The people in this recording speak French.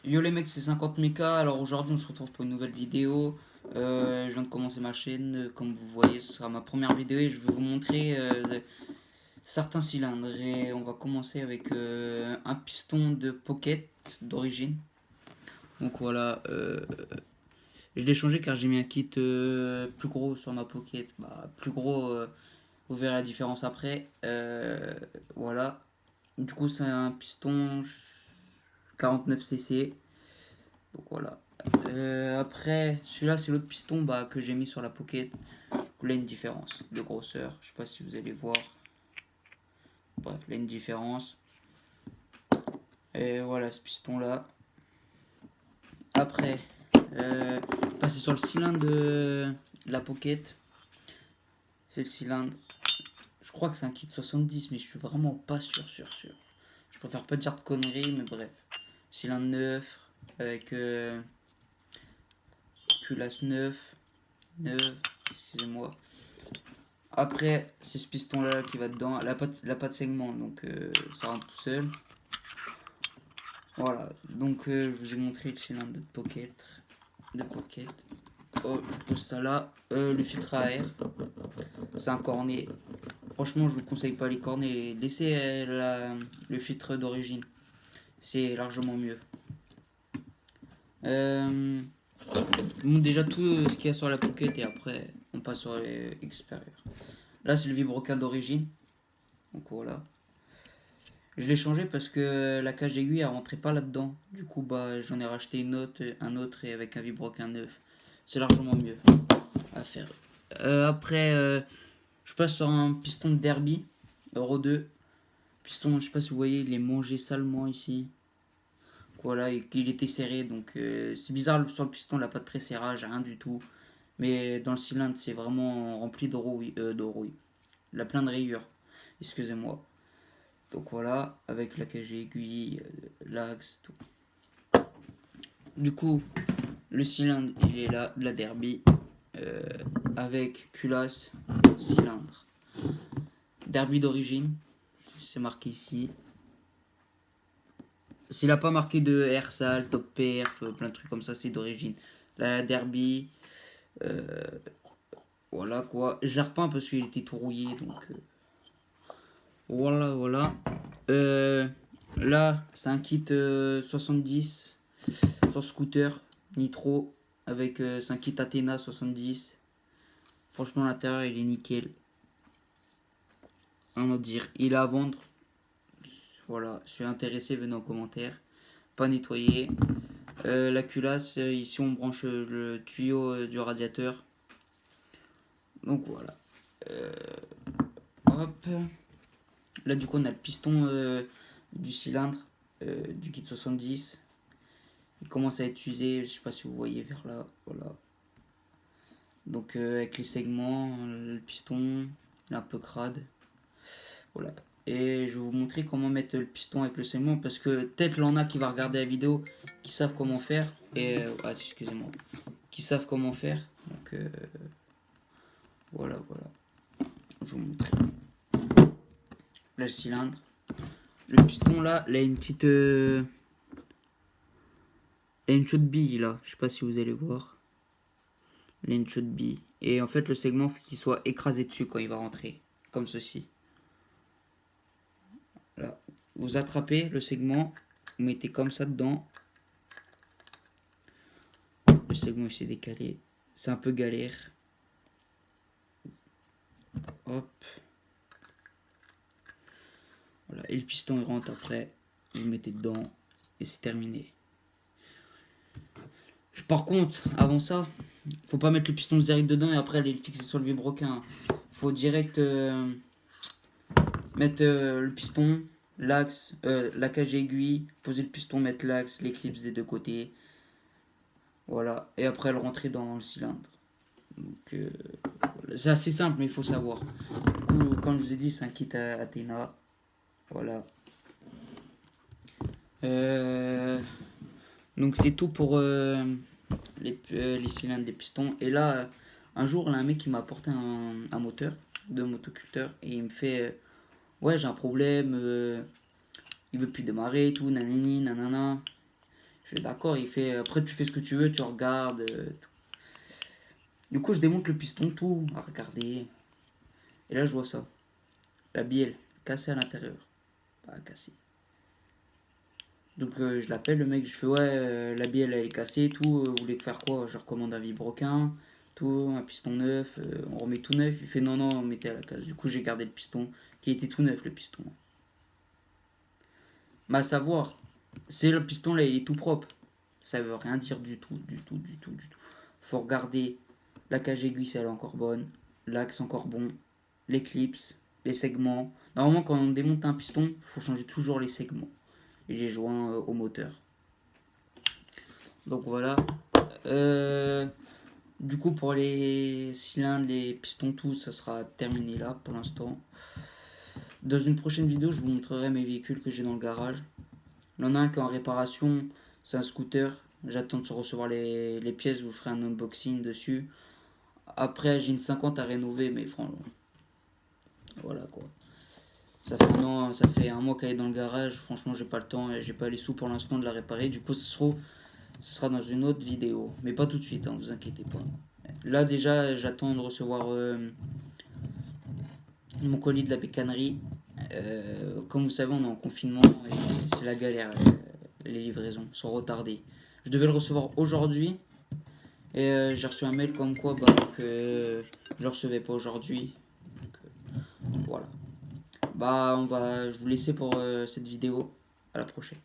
Yo les mecs, c'est 50 méca. Alors aujourd'hui, on se retrouve pour une nouvelle vidéo. Je viens de commencer ma chaîne. Comme vous voyez, ce sera ma première vidéo et je vais vous montrer certains cylindres. Et on va commencer avec un piston de pocket d'origine. Donc voilà, je l'ai changé car j'ai mis un kit plus gros sur ma pocket. Bah, plus gros, vous verrez la différence après. Voilà. Du coup, c'est un piston 49 cc. Donc voilà. Après, celui-là, c'est l'autre piston que j'ai mis sur la pocket. Là, une différence de grosseur. Je sais pas si vous allez voir. Bref, là, une différence. Et voilà, ce piston-là. Après, passer sur le cylindre de la pocket. C'est le cylindre. Je crois que c'est un kit 70, mais je suis vraiment pas sûr. Je préfère pas dire de conneries, mais bref. Cylindre neuf, avec culasse neuf, excusez-moi. Après, c'est ce piston là qui va dedans. Elle a pas de segment, donc ça rentre tout seul. Voilà, donc je vous ai montré le cylindre de pocket. Oh, je pose ça là. Le filtre à air, c'est un cornet. Franchement, je vous conseille pas les cornets. Laissez le filtre d'origine, c'est largement mieux. Euh, bon, déjà tout ce qu'il y a sur la pocket et après on passe sur les extérieurs. Là, c'est le vibroquin d'origine, donc voilà. Je l'ai changé parce que la cage d'aiguille elle rentrait pas là-dedans. Du coup, j'en ai racheté un autre et avec un vibroquin neuf. C'est largement mieux à faire. Après, je passe sur un piston de Derby, Euro 2. Piston, je sais pas si vous voyez, il est mangé salement ici. Voilà, et qu'il était serré, donc c'est bizarre sur le piston, il n'a pas de pré-serrage, rien du tout. Mais dans le cylindre, c'est vraiment rempli de rouille. Il a plein de rayures, excusez-moi. Donc voilà, avec la cage aiguille, l'axe, tout. Du coup, le cylindre, il est là, de la Derby, euh, avec culasse, cylindre. Derby d'origine, c'est marqué ici. S'il n'a pas marqué de air sale, top perf, plein de trucs comme ça, c'est d'origine. La Derby, euh, voilà quoi. Je l'ai repeint parce qu'il était tout rouillé, donc voilà. Euh, Là, c'est un kit 70 sur scooter nitro avec c'est un kit Athena 70. Franchement, l'intérieur il est nickel. On va dire, il est à vendre. Voilà, je suis intéressé, venez en commentaire. Pas nettoyé. La culasse, ici on branche le tuyau du radiateur. Donc voilà. Euh, Hop. Là, du coup, on a le piston du cylindre du kit 70. Il commence à être usé, je sais pas si vous voyez vers là. Voilà. Donc, avec les segments, le piston, il est un peu crade. Voilà. Et je vais vous montrer comment mettre le piston avec le segment parce que peut-être l'en a qui va regarder la vidéo qui savent comment faire. Et excusez-moi. Qui savent comment faire. Donc, voilà. Je vais vous montrer. Là, le cylindre. Le piston là, il a une petite. Il a une chaude bille là. Je sais pas si vous allez voir. Il a une chaude bille. Et en fait, le segment, faut qu'il soit écrasé dessus quand il va rentrer. Comme ceci. Là. Vous attrapez le segment. Vous mettez comme ça dedans. Le segment il s'est décalé. C'est un peu galère. Hop. Voilà. Et le piston il rentre après. Vous le mettez dedans. Et c'est terminé. Par contre, avant ça, faut pas mettre le piston direct dedans et après aller le fixer sur le vibroquin. Faut direct mettre le piston, l'axe, la cage aiguille, poser le piston, mettre l'axe, les clips des deux côtés. Voilà. Et après le rentrer dans le cylindre. Donc c'est assez simple mais il faut savoir. Du coup, comme je vous ai dit, c'est un kit à Athéna. Voilà. Donc c'est tout pour les cylindres, les pistons. Et là, un jour, là, un mec qui m'a apporté un moteur de motoculteur et il me fait ouais, j'ai un problème, il veut plus démarrer et tout, nanani, nanana. Je suis d'accord, il fait. Après, tu fais ce que tu veux, tu regardes. Tout. Du coup, je démonte le piston, tout, à regarder. Et là, je vois ça. La bielle cassée à l'intérieur. Pas cassée. Donc, je l'appelle, le mec, je fais ouais, la bielle elle est cassée, tout. Vous voulez faire quoi? Je recommande un vibroquin, tout, un piston neuf. On remet tout neuf. Il fait non, non, on mettait à la case. Du coup, j'ai gardé le piston, qui était tout neuf, le piston. Mais à savoir, c'est le piston là, il est tout propre. Ça veut rien dire du tout, du tout, du tout, du tout. Faut regarder la cage aiguille si elle est encore bonne, l'axe encore bon, l'éclipse, les segments. Normalement, quand on démonte un piston, il faut changer toujours les segments et les joints au moteur. Donc voilà. Euh, du coup, pour les cylindres, les pistons, tout, ça sera terminé là pour l'instant. Dans une prochaine vidéo, je vous montrerai mes véhicules que j'ai dans le garage. Il y en a un qui est en réparation, c'est un scooter. J'attends de recevoir les pièces, je vous ferai un unboxing dessus. Après, j'ai une 50 à rénover, mais franchement, voilà quoi. Ça fait un mois qu'elle est dans le garage. Franchement, j'ai pas le temps et j'ai pas les sous pour l'instant de la réparer. Du coup, ce sera dans une autre vidéo. Mais pas tout de suite, hein, vous inquiétez pas. Là, déjà, j'attends de recevoir mon colis de la bécannerie. Comme vous savez, on est en confinement et c'est la galère. Les livraisons sont retardées. Je devais le recevoir aujourd'hui et j'ai reçu un mail comme quoi que je le recevais pas aujourd'hui. Voilà. Je vais vous laisser pour cette vidéo. À la prochaine.